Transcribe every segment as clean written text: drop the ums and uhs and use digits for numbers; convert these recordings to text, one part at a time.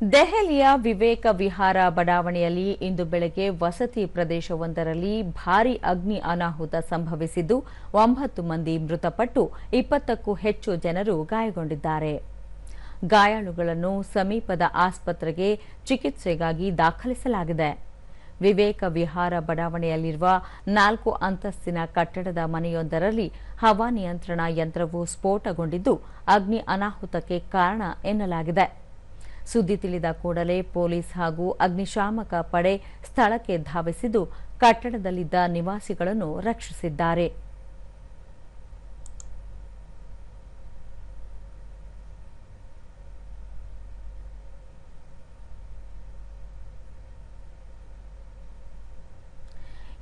ದೆಹಲಿಯ ವಿವೇಕ ವಿಹಾರ ಬಡಾವಣೆಯಲ್ಲಿ ಇಂದು ಬೆಳಗ್ಗೆ ವಸತಿ ಪ್ರದೇಶವೊಂದರಲ್ಲಿ ಭಾರೀ ಅಗ್ನಿ ಅನಾಹುತ ಸಂಭವಿಸಿದ್ದು 9 ಮಂದಿ ಮೃತಪಟ್ಟು 20ಕ್ಕೂ ಹೆಚ್ಚು ಜನರು ಗಾಯಗೊಂಡಿದ್ದಾರೆ. ಗಾಯಾಳುಗಳನ್ನು ಸಮೀಪದ ಆಸ್ಪತ್ರೆಗೆ ಚಿಕಿತ್ಸೆಗಾಗಿ ದಾಖಲಿಸಲಾಗಿದೆ. ವಿವೇಕ ವಿಹಾರ ಬಡಾವಣೆಯಲ್ಲಿರುವ 4 ಅಂತಸ್ತಿನ ಕಟ್ಟಡದ ಮನೆಯೊಂದರಲ್ಲಿ ಹವಾನಿಯಂತ್ರಣ ಯಂತ್ರವು ಸ್ಫೋಟಗೊಂಡಿದ್ದು ಅಗ್ನಿ ಅನಾಹುತಕ್ಕೆ ಕಾರಣ ಎನ್ನಲಾಗಿದೆ. ಸುದ್ದಿ ತಿಳಿದ ಕೂಡಲೇ ಪೊಲೀಸ್ ಹಾಗೂ ಅಗ್ನಿಶಾಮಕ ಪಡೆ ಸ್ಥಳಕ್ಕೆ ಧಾವಿಸಿದ್ದು ಕಟ್ಟಡದಲ್ಲಿದ್ದ ನಿವಾಸಿಗಳನ್ನು ರಕ್ಷಿಸಿದ್ದಾರೆ.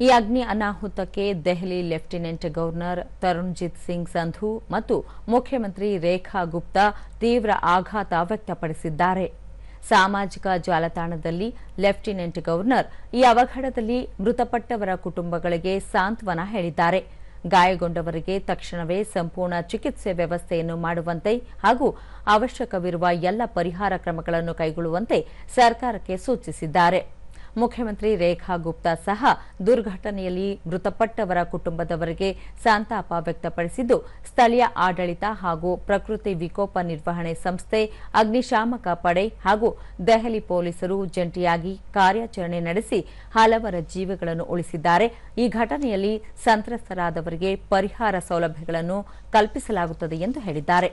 ಈ ಅಗ್ನಿ ಅನಾಹುತಕ್ಕೆ ದೆಹಲಿ ಲೆಫ್ಟಿನೆಂಟ್ ಗವರ್ನರ್ ತರುಣ್ಜಿತ್ ಸಿಂಗ್ ಸಂಧು ಮತ್ತು ಮುಖ್ಯಮಂತ್ರಿ ರೇಖಾ ಗುಪ್ತಾ ತೀವ್ರ ಆಘಾತ ವ್ಯಕ್ತಪಡಿಸಿದ್ದಾರೆ. ಸಾಮಾಜಿಕ ಜಾಲತಾಣದಲ್ಲಿ ಲೆಫ್ಟಿನೆಂಟ್ ಗವರ್ನರ್ ಈ ಅವಘಡದಲ್ಲಿ ಮೃತಪಟ್ಟವರ ಕುಟುಂಬಗಳಿಗೆ ಸಾಂತ್ವನ ಹೇಳಿದ್ದಾರೆ. ಗಾಯಗೊಂಡವರಿಗೆ ತಕ್ಷಣವೇ ಸಂಪೂರ್ಣ ಚಿಕಿತ್ಸೆ ವ್ಯವಸ್ಥೆಯನ್ನು ಮಾಡುವಂತೆ ಹಾಗೂ ಅವಶ್ಯಕವಿರುವ ಎಲ್ಲ ಪರಿಹಾರ ಕ್ರಮಗಳನ್ನು ಕೈಗೊಳ್ಳುವಂತೆ ಸರ್ಕಾರಕ್ಕೆ ಸೂಚಿಸಿದ್ದಾರೆ. ಮುಖ್ಯಮಂತ್ರಿ ರೇಖಾ ಗುಪ್ತಾ ಸಹ ದುರ್ಘಟನೆಯಲ್ಲಿ ಮೃತಪಟ್ಟವರ ಕುಟುಂಬದವರಿಗೆ ಸಂತಾಪ ವ್ಯಕ್ತಪಡಿಸಿದ್ದು ಸ್ಥಳೀಯ ಆಡಳಿತ ಹಾಗೂ ಪ್ರಕೃತಿ ವಿಕೋಪ ನಿರ್ವಹಣೆ ಸಂಸ್ಥೆ, ಅಗ್ನಿಶಾಮಕ ಪಡೆ ಹಾಗೂ ದೆಹಲಿ ಪೊಲೀಸರು ಜಂಟಿಯಾಗಿ ಕಾರ್ಯಾಚರಣೆ ನಡೆಸಿ ಹಲವರ ಜೀವಗಳನ್ನು ಉಳಿಸಿದ್ದಾರೆ. ಈ ಘಟನೆಯಲ್ಲಿ ಸಂತ್ರಸ್ತರಾದವರಿಗೆ ಪರಿಹಾರ ಸೌಲಭ್ಯಗಳನ್ನು ಕಲ್ಪಿಸಲಾಗುತ್ತದೆ ಎಂದು ಹೇಳಿದ್ದಾರೆ.